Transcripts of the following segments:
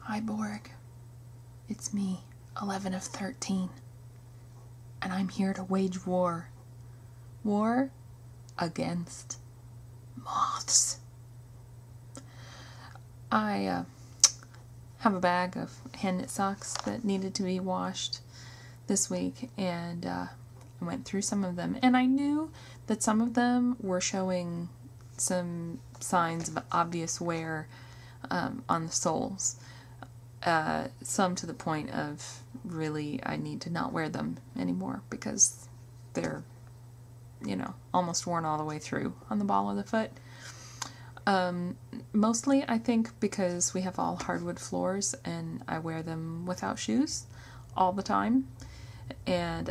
Hi, Borg. It's me, 11 of 13. And I'm here to wage war. War against moths. I have a bag of hand-knit socks that needed to be washed this week, and I went through some of them. And I knew that some of them were showing some signs of obvious wear on the soles. Some to the point of really I need to not wear them anymore because they're, almost worn all the way through on the ball of the foot. Mostly I think because we have all hardwood floors and I wear them without shoes all the time. And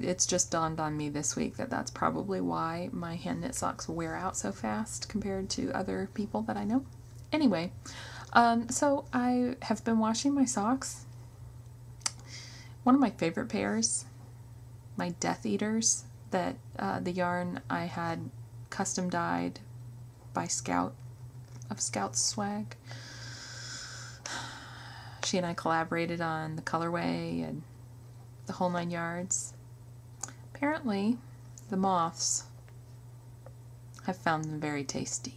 it's just dawned on me this week that that's probably why my hand knit socks wear out so fast compared to other people that I know. Anyway, so I have been washing my socks. One of my favorite pairs, my Death Eaters, that the yarn I had custom dyed by Scout of Scout's Swag. She and I collaborated on the colorway and the whole 9 yards. Apparently, the moths have found them very tasty.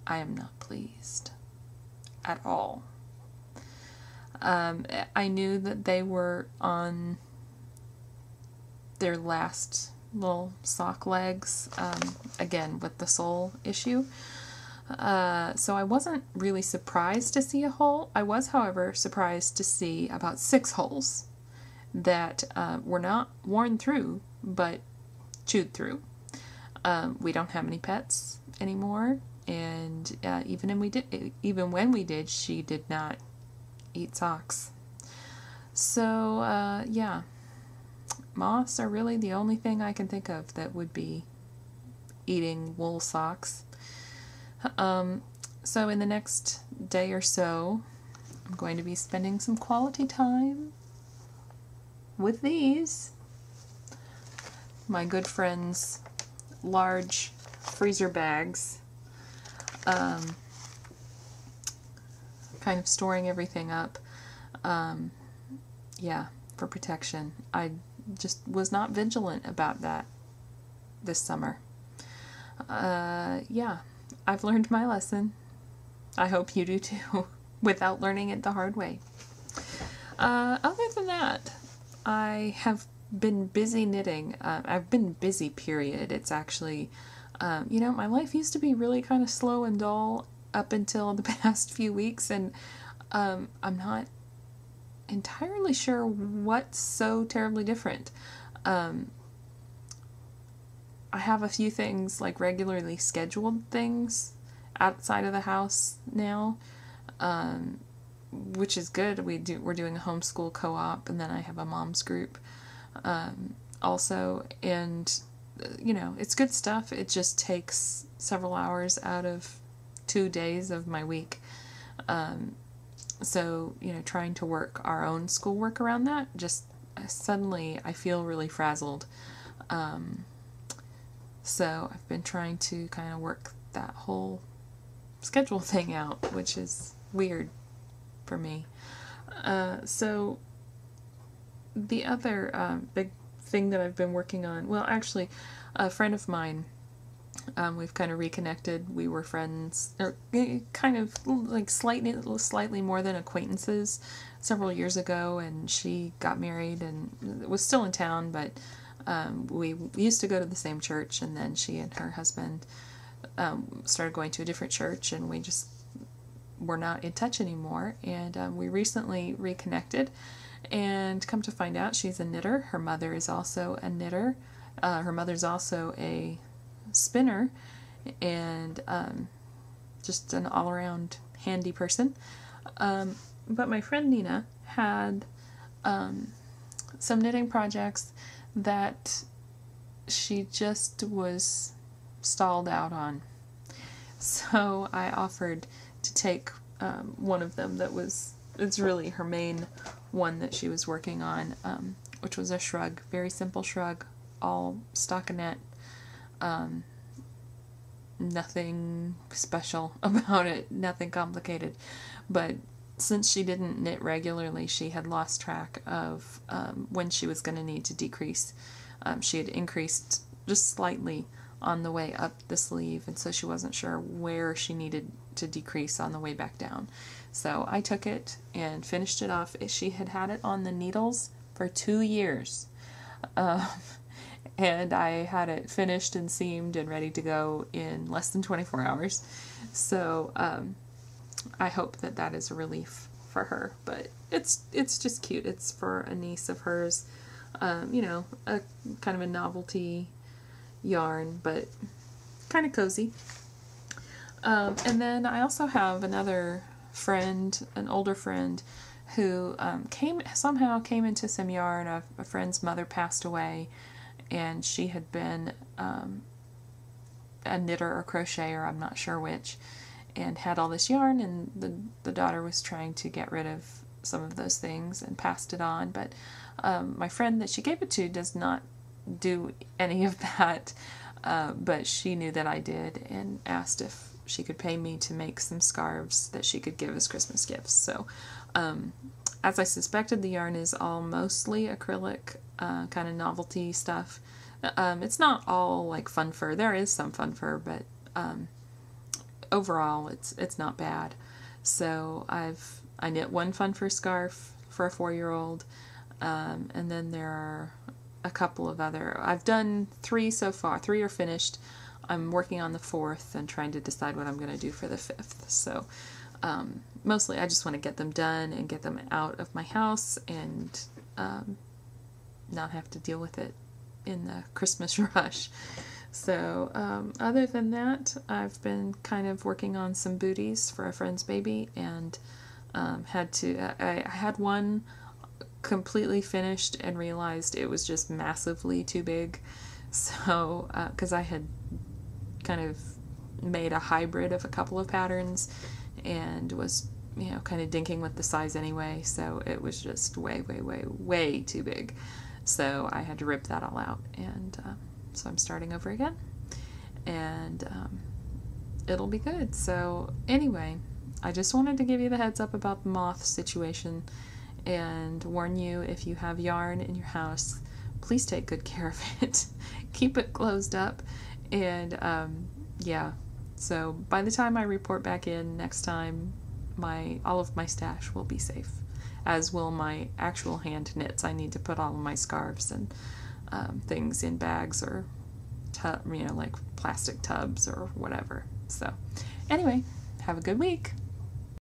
I am not pleased at all. I knew that they were on their last little sock legs, again with the sole issue. So I wasn't really surprised to see a hole. I was, however, surprised to see about 6 holes that were not worn through, but chewed through. We don't have any pets anymore, and even when we did, she did not eat socks. So yeah, moths are really the only thing I can think of that would be eating wool socks. So in the next day or so, I'm going to be spending some quality time with these, my good friend's large freezer bags, kind of storing everything up, yeah, for protection. I just was not vigilant about that this summer. Yeah, I've learned my lesson. I hope you do too, without learning it the hard way. Other than that, I have been busy knitting. I've been busy, period. It's actually, my life used to be really kind of slow and dull up until the past few weeks, and I'm not entirely sure what's so terribly different. I have a few things, like regularly scheduled things outside of the house now, which is good. We're doing a homeschool co-op, and then I have a mom's group also, and it's good stuff. It just takes several hours out of 2 days of my week. So trying to work our own schoolwork around that, just suddenly I feel really frazzled. So I've been trying to kind of work that whole schedule thing out, which is weird for me. So the other big thing that I've been working on, well, actually, a friend of mine, we've kind of reconnected. We were friends, or kind of like slightly more than acquaintances several years ago, and she got married and was still in town, but we used to go to the same church, and then she and her husband started going to a different church, and we just were not in touch anymore. And we recently reconnected, and come to find out, she's a knitter. Her mother is also a knitter. Her mother's also a spinner, and just an all-around handy person. But my friend Nina had some knitting projects that she just was stalled out on. So I offered to take one of them it's really her main one that she was working on, which was a shrug, very simple shrug, all stockinette, nothing special about it, nothing complicated. But since she didn't knit regularly, she had lost track of when she was going to need to decrease. She had increased just slightly on the way up the sleeve, and so she wasn't sure where she needed to decrease on the way back down. So I took it and finished it off. She had had it on the needles for 2 years. And I had it finished and seamed and ready to go in less than 24 hours. So I hope that that is a relief for her. But it's just cute. It's for a niece of hers. You know, a kind of a novelty yarn, but kind of cozy. And then I also have another friend, an older friend, who somehow came into some yarn. A friend's mother passed away, and she had been a knitter or crocheter, I'm not sure which, and had all this yarn, and the daughter was trying to get rid of some of those things and passed it on. But my friend that she gave it to does not do any of that, but she knew that I did and asked if she could pay me to make some scarves that she could give as Christmas gifts. So as I suspected, the yarn is all mostly acrylic, kind of novelty stuff. It's not all like fun fur. There is some fun fur, but overall it's not bad. So I knit one fun fur scarf for a 4-year-old, and then there are a couple of other. I've done 3 so far. 3 are finished. I'm working on the 4th and trying to decide what I'm going to do for the 5th. So mostly I just want to get them done and get them out of my house and not have to deal with it in the Christmas rush. So other than that, I've been kind of working on some booties for a friend's baby, and I had one completely finished and realized it was just massively too big. So because I had kind of made a hybrid of a couple of patterns and was, you know, kind of dinking with the size anyway, so it was just way too big. So I had to rip that all out, and so I'm starting over again, and it'll be good. So anyway, I just wanted to give you the heads up about the moth situation and warn you, if you have yarn in your house, please take good care of it. Keep it closed up, and yeah, so by the time I report back in next time, all of my stash will be safe, as will my actual hand knits. I need to put all of my scarves and things in bags or like plastic tubs or whatever. So anyway, have a good week.